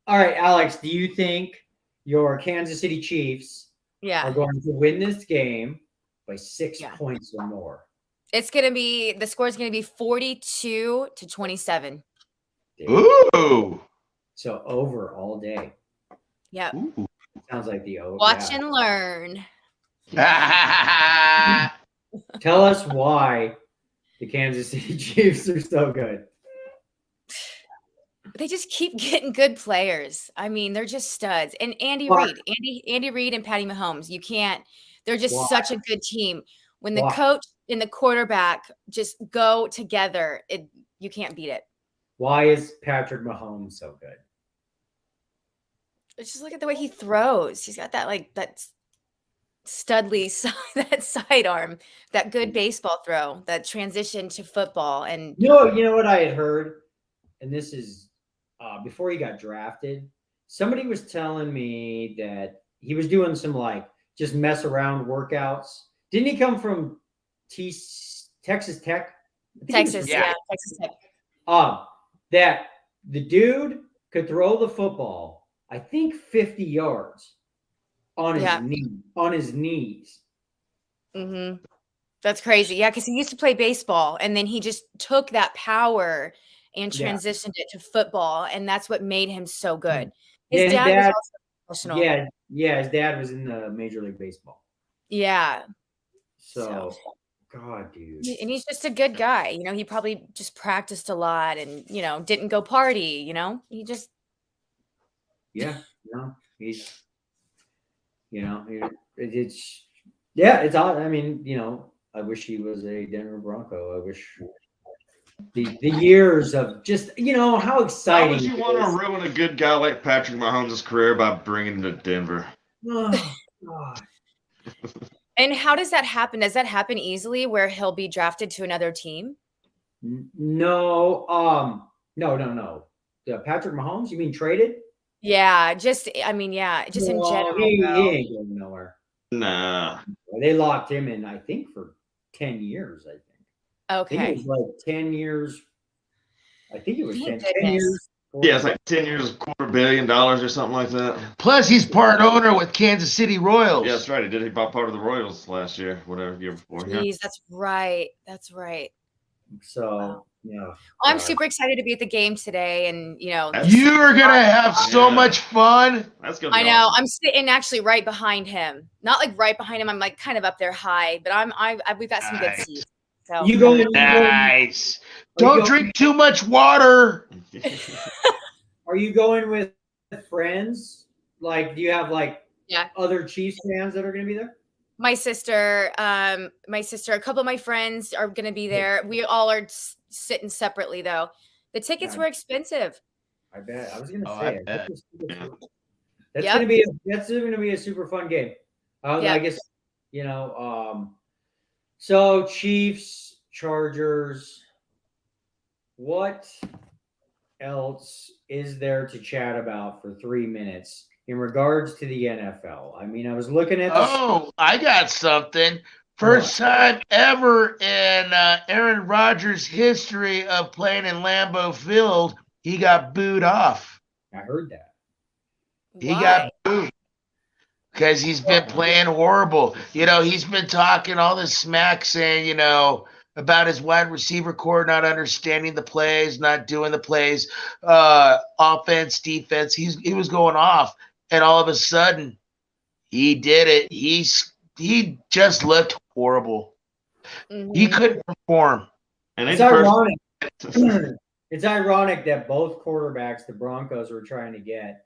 right, Alex, do you think your Kansas City Chiefs are going to win this game by 6 points or more? The score is going to be 42-27. Ooh. So over all day. Yeah. Sounds like the over. Watch and learn. Tell us why the Kansas City Chiefs are so good. They just keep getting good players. I mean, they're just studs. And Andy Reid and Patty Mahomes, they're just such a good team. When the coach and the quarterback just go together, you can't beat it. Why is Patrick Mahomes so good? Just look at the way he throws. He's got that studly that sidearm, that good baseball throw, that transition to football. And you know what I had heard, and this is before he got drafted. Somebody was telling me that he was doing some just mess around workouts. Didn't he come from Texas Tech? Texas Tech. That the dude could throw the football, I think 50 yards on his knees. Mm-hmm. That's crazy. Yeah, because he used to play baseball, and then he just took that power and Yeah. transitioned it to football, and that's what made him so good. Yeah, His his dad was dad- also professional. Yeah, his dad was in the Major League Baseball. Yeah. So, God, dude. And he's just a good guy. You know, he probably just practiced a lot and, you know, didn't go party, you know? He just Yeah, no, he's, it's, yeah, it's odd. I mean, I wish he was a Denver Bronco. I wish the years of just, how Why exciting. would you it want is. to ruin a good guy like Patrick Mahomes' career by bringing him to Denver? Oh, God. And how does that happen? Does that happen easily where he'll be drafted to another team? No, no. Patrick Mahomes, you mean traded? Yeah, just in general. He though. ain't going nowhere. Nah. They locked him in, I think, for 10 years, I think. I think it Okay. was like 10 years. I think it was Thank 10 goodness. years. Yeah, it's like 10 years, $250 million or something like that. Plus, he's part owner with Kansas City Royals. Yeah, that's right. He bought part of the Royals last year, whatever, year before. Yeah. Jeez, that's right. That's right. So, yeah. I'm super excited to be at the game today, and You're gonna have so much fun. That's gonna be I know awesome. I'm sitting actually right behind him. Not like right behind him. I'm like kind of up there high, but we've got some good Nice. seats. So You go. Nice. Are you Don't going- drink too much water. Are you going with friends? Like, do you have Yeah. other Chiefs fans that are going to be there? my sister, a couple of my friends are going to be there. We all are sitting separately though. The tickets Yeah. were expensive. I bet. I was going to Oh, say. I bet. That's Yep. going to be a super fun game. I Yep. guess so Chiefs, Chargers. What else is there to chat about for 3 minutes in regards to the NFL? I mean, I was looking at the Oh, I got something. First time ever in Aaron Rodgers' history of playing in Lambeau Field, he got booed off. I heard that. He Why? got booed because he's been playing horrible. He's been talking all this smack saying, about his wide receiver core not understanding the plays, not doing the plays, offense, defense. He was going off, and all of a sudden, he did it. He just looked horrible. Mhm. He couldn't perform. And It's it's ironic. It's ironic that both quarterbacks the Broncos were trying to get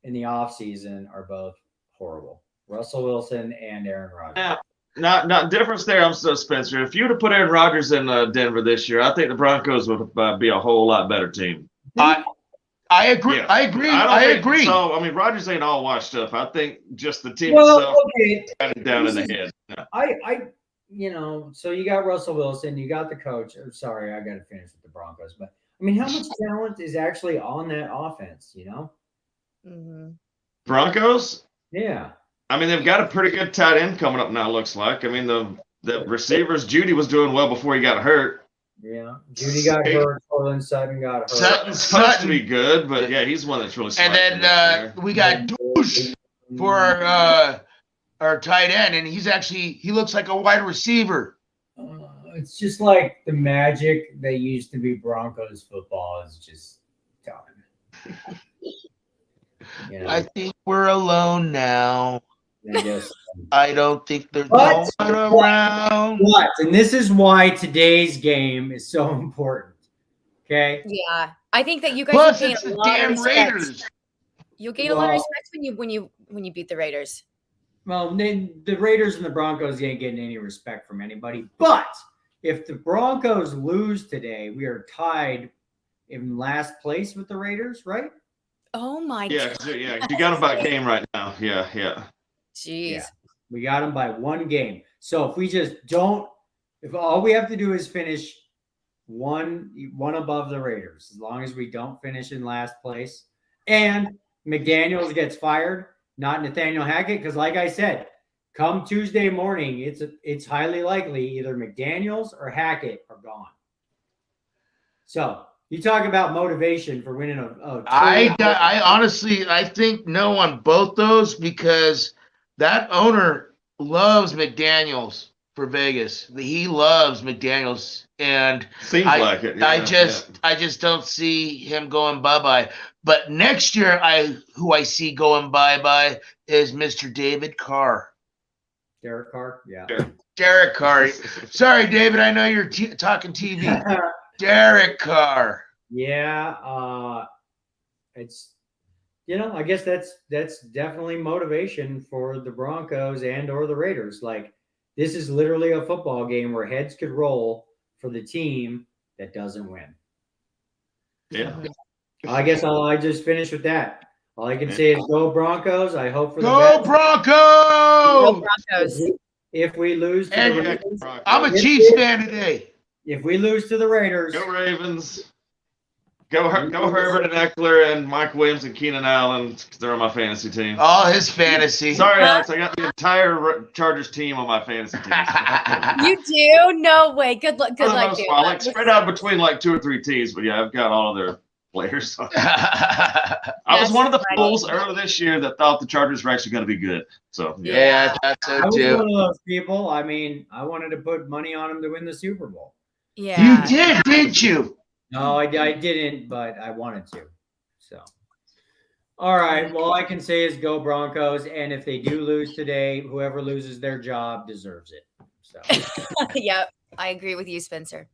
in the offseason are both horrible. Russell Wilson and Aaron Rodgers. Yeah. Not difference there. I'm so Spencer. If you would have put Aaron Rodgers in Denver this year, I think the Broncos would be a whole lot better team. I agree. Yeah. I agree. don't I think agree. So I mean, Rodgers ain't all washed up. I think just the team Well, itself okay. got it down in the head. Yeah. So you got Russell Wilson, you got the coach. I'm sorry, I got to finish with the Broncos, but I mean, how much talent is actually on that offense? Mhm. Broncos. Yeah. I mean, they've got a pretty good tight end coming up now. Looks like. I mean, the receivers. Judy was doing well before he got hurt. Yeah. Judy got hurt. Cortland Sutton got hurt. Sutton's supposed to be good, but yeah, he's one that's really. And slacking this then year. we got Douche for our tight end, and he looks like a wide receiver. It's just like the magic that used to be Broncos football is just done. I think we're alone now. I guess. I don't think there's But- no one around. What? And this is why today's game is so important. Okay. Yeah, I think that you guys Plus, will gain it's a the lot of damn respect. Raiders. You'll gain a lot of Well- respect when you beat the Raiders. Well, the Raiders and the Broncos ain't getting any respect from anybody. But if the Broncos lose today, we are tied in last place with the Raiders, right? Oh my Yeah, god. 'cause you got him by game right now. Yeah. Jeez. Yeah. We got them by one game. So if we just don't, if all we have to do is finish one above the Raiders, as long as we don't finish in last place, and McDaniels gets fired, not Nathaniel Hackett, because like I said, come Tuesday morning, it's highly likely either McDaniels or Hackett are gone. So you talk about motivation for winning a I honestly think no on both those because that owner loves McDaniels for Vegas. He loves McDaniels. and Seems like it. I Yeah, just don't see him going bye-bye. But next year, who I see going bye-bye is Mr. David Carr. Derek Carr, yeah. yeah. Derek Carr. Sorry, David, I know you're talking TV. Derek Carr. Yeah, it's I guess that's definitely motivation for the Broncos and or the Raiders. Like, this is literally a football game where heads could roll for the team that doesn't win. Yeah. I guess I just finished with that. All I can say is go Broncos. I hope for the Go best. Broncos! Go Broncos. If we lose to And the Raiders, I'm a Chiefs fan today. if we lose to the Raiders, Go Ravens. Go Herbert and Eckler and Mike Williams and Keenan Allen. 'Cause they're on my fantasy team. All his fantasy. Sorry, Alex. I got the entire Chargers team on my fantasy team. You do? No way. Good luck. Good For the luck, most dude. part, like spread out between like 2 or 3 teams, but yeah, I've got all of their players. I was That's one of the funny. fools earlier this year that thought the Chargers were actually going to be good. So Yeah, I thought I so was too. one of those people. I mean, I wanted to put money on them to win the Super Bowl. You Yeah. did, didn't you? No, I didn't, but I wanted to. So, all right. Well, all I can say is go Broncos. And if they do lose today, whoever loses their job deserves it. So, Yep. I agree with you, Spencer.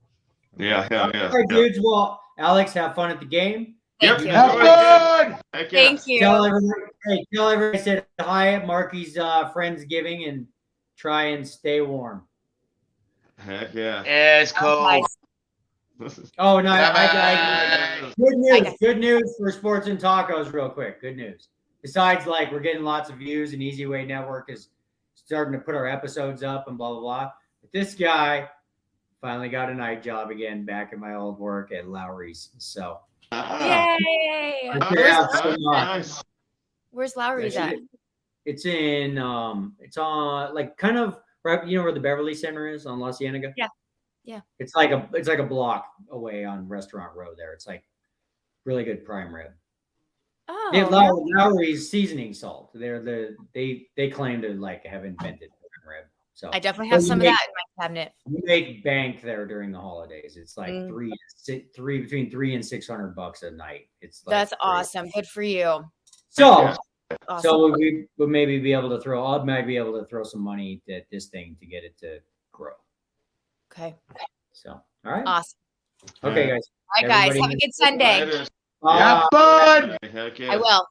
yeah. all right, dudes. Well, Alex, have fun at the game. Thank Yep. you. Have fun! Heck yeah. Thank you. Tell everybody I said hi at Marky's Friendsgiving and try and stay warm. Heck yeah. Yeah, it's cold. Nice. Oh no! Bye-bye. Good news for Sports and Tacos, real quick. Good news. Besides, like, we're getting lots of views, and Easy Way Network is starting to put our episodes up and blah blah blah. But this guy finally got a night job again, back at my old work at Lowry's. So Yay. Nice. Where's Lowry's at? it's in it's on like kind of right, where the Beverly Center is on La Cienega. Yeah. Yeah. It's like a block away on Restaurant Row there. It's like really good prime rib. Oh. They have Lowry's seasoning salt. They claim to like have invented prime rib. So I definitely have some of that in my cabinet. you make bank there during the holidays. It's like between $300 and $600 a night. It's like That's great. awesome. Good for you. So Awesome. so we would maybe be able to throw. I might be able to throw some money at this thing to get it to grow. Okay. So all right. Awesome. Okay, guys. All right, guys. Everybody Have a good Sunday. Later. Have fun! Heck yeah. I will.